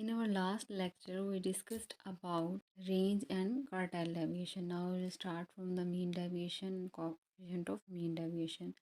In our last lecture, we discussed about range and quartile deviation. Now we'll start from the mean deviation, coefficient of mean deviation.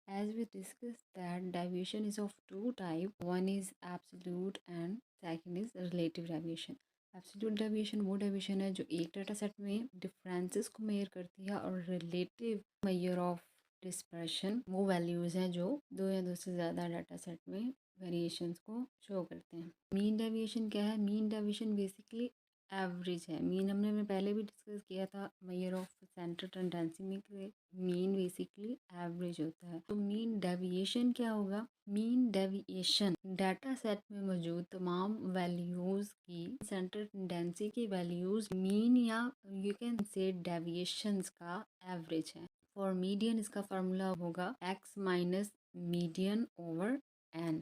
As we discussed that deviation is of two types. One is absolute and second is relative deviation. Absolute deviation वो deviation है जो एक data set में differences को major करती है और relative measure of dispersion वो वैल्यूज़ हैं जो दो या दो से ज़्यादा डाटा सेट में वेरिएशंस को शो करते हैं। मीन डेविएशन क्या है? मीन डेविएशन बेसिकली एवरेज है। मीन हमने पहले भी डिस्कस किया था मेजर ऑफ सेंटर टेंडेंसी में कि मीन बेसिकली एवरेज होता है। तो मीन डेविएशन क्या होगा? मीन डेविएशन डाटा सेट में मौजूद तमाम वैल्यूज़ की सेंटर टेंडेंसी की वैल्यूज़ मीन या यू कैन से डेविएशंस का एवरेज है। फॉर मीडियन इसका फार्मूला होगा x minus median over n।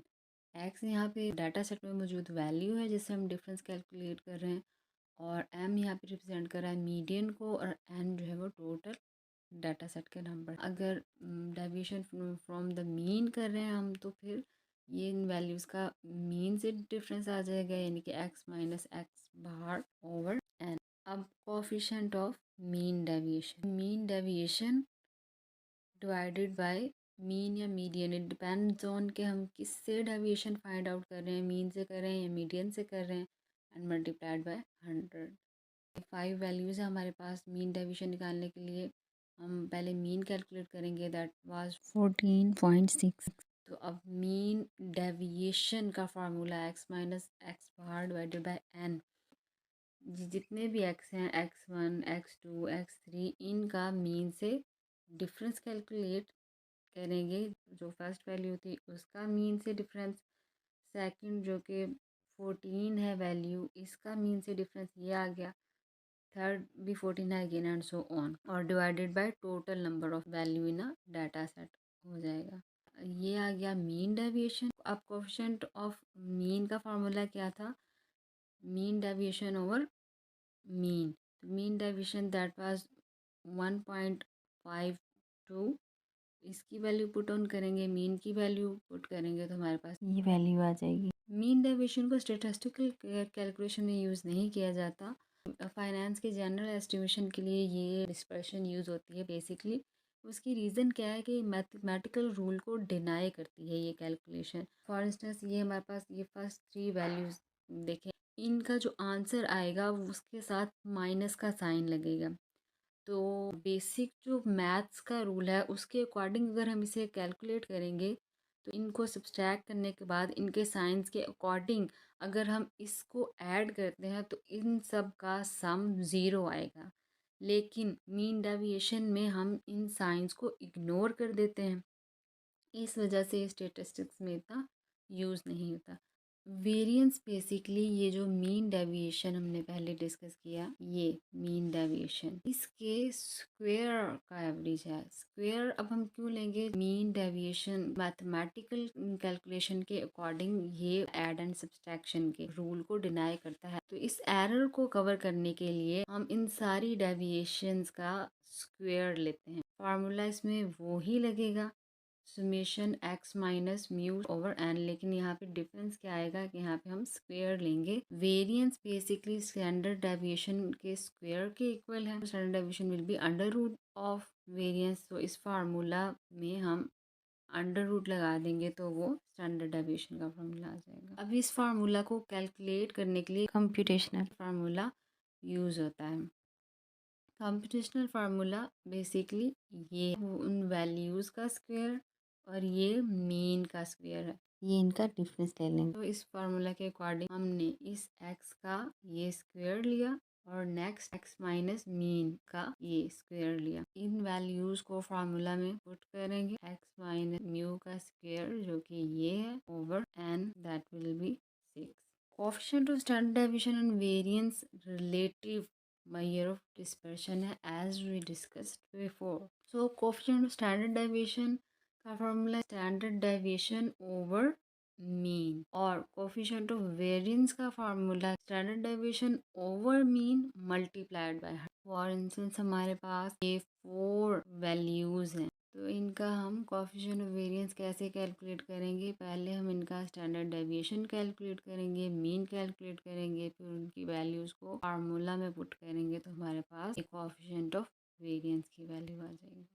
x यहाँ पे डाटा सेट में मौजूद वैल्यू है जिससे हम डिफरेंस कैलकुलेट कर रहे हैं और m यहाँ पे रिप्रेजेंट कर रहा है मीडियन को और n जो है वो टोटल डाटा सेट के नंबर। अगर डेविएशन फ्रॉम द मीन कर रहे हैं हम तो फिर ये इन वैल्यूज़ का मीन से डिफरेंस आ जाएगा यानी कि x माइनस एक्स बार ओवर n। अब coefficient of mean deviation divided by mean या मीडियन। इट डिपेंड्स ऑन कि हम किससे डेविएशन फाइंड आउट कर रहे हैं, मीन से कर रहे हैं या मीडियन से कर रहे हैं, एंड मल्टीप्लाइड बाय 100। 5 वैल्यूज़ है हमारे पास मीन डेविएशन निकालने के लिए। हम पहले मीन कैलकुलेट करेंगे, दैट वाज 14.6। तो अब मीन डेविएशन का formula x minus x bar divided by n। जितने भी x हैं x1 x2 x3 इनका मीन से डिफरेंस कैलकुलेट करेंगे। जो फर्स्ट वैल्यू थी उसका मीन से डिफरेंस, सेकंड जो कि 14 है वैल्यू इसका मीन से डिफरेंस ये आ गया, थर्ड भी 14 है अगेन एंड सो ऑन, और divided by total number of value in a data set हो जाएगा। ये आ गया मीन डेविएशन। अब कोएफिशिएंट ऑफ मीन का फार्मूला क्या था? Mean deviation over mean. Mean deviation that was 1.52। इसकी वैल्यू पुट ऑन करेंगे, मीन की वैल्यू पुट करेंगे तो हमारे पास ये वैल्यू आ जाएगी। मीन डेविएशन को स्टैटिस्टिकल कैलकुलेशन में यूज़ नहीं किया जाता। फाइनेंस के जनरल एस्टिमेशन के लिए ये डिस्पर्शन यूज़ होती है बेसिकली। उसकी रीज़न क्या है कि मैथमेटिकल रूल को डिनाई करती है ये कैलकुलेशन। फॉर इंस्टेंस ये हमारे पास ये फर्स्ट 3 वैल्यूज़ देखें, इनका जो आंसर आएगा उसके साथ माइनस का साइन लगेगा। तो बेसिक जो मैथ्स का रूल है उसके अकॉर्डिंग अगर हम इसे कैलकुलेट करेंगे तो इनको सब्सट्रैक्ट करने के बाद इनके साइंस के अकॉर्डिंग अगर हम इसको ऐड करते हैं तो इन सब का सम ज़ीरो आएगा। लेकिन मीन डेविएशन में हम इन साइंस को इग्नोर कर देते हैं, इस वजह से स्टैटिस्टिक्स में इतना यूज़ नहीं होता। वेरिएंस बेसिकली ये जो मीन डेविएशन हमने पहले डिस्कस किया, ये मीन डेविएशन इसके स्क्वायर का एवरेज है। स्क्वायर अब हम क्यों लेंगे? मीन डेविएशन मैथमेटिकल कैलकुलेशन के अकॉर्डिंग ये ऐड एंड सब्सट्रैक्शन के रूल को डिनाई करता है। तो इस एरर को कवर करने के लिए हम इन सारी डेविएशंस का स्क्वायर लेते हैं। फार्मूला इसमें वो ही लगेगा, summation x minus mu over n। लेकिन यहाँ पे डिफरेंस क्या आएगा कि यहाँ पे हम स्क्वायर लेंगे। वेरिएंस बेसिकली स्टैंडर्ड डेविएशन के स्क्वायर के इक्वल है। Standard deviation will be under root of variance. तो इस फार्मूला में हम अंडर रूट लगा देंगे तो वो स्टैंडर्ड डेविएशन का फार्मूला आ जाएगा। अब इस फार्मूला को कैलकुलेट करने के लिए कंप्यूटेशनल फार्मूला यूज़ होता है। कंप्यूटेशनल फार्मूला बेसिकली ये उन वैल्यूज़ का स्क्वायर और ये मीन का स्क्वायर है, ये इनका डिफरेंस ले लेंगे। तो इस फार्मूला के अकॉर्डिंग हमने इस x का ये स्क्वायर लिया और नेक्स्ट x माइनस मीन का ये स्क्वायर लिया। इन वैल्यूज़ को फार्मूला में पुट करेंगे, x माइनस म्यू का स्क्वायर जो कि ये है over n that will be 6। Coefficient of standard deviation and variance relative measure of dispersion है as we discussed before. So coefficient of standard deviation का formula standard deviation over mean, और coefficient of variance का formula standard deviation over mean multiplied by. For instance हमारे पास ये 4 values हैं तो इनका हम कोएफिशिएंट ऑफ वेरिएंस कैसे कैलकुलेट करेंगे, पहले हम इनका स्टैंडर्ड डेविएशन कैलकुलेट करेंगे, मीन कैलकुलेट करेंगे, फिर उनकी वैल्यूज़ को फार्मूला में पुट करेंगे तो हमारे पास एक कोएफिशिएंट ऑफ वेरिएंस की वैल्यू आ जाएगी।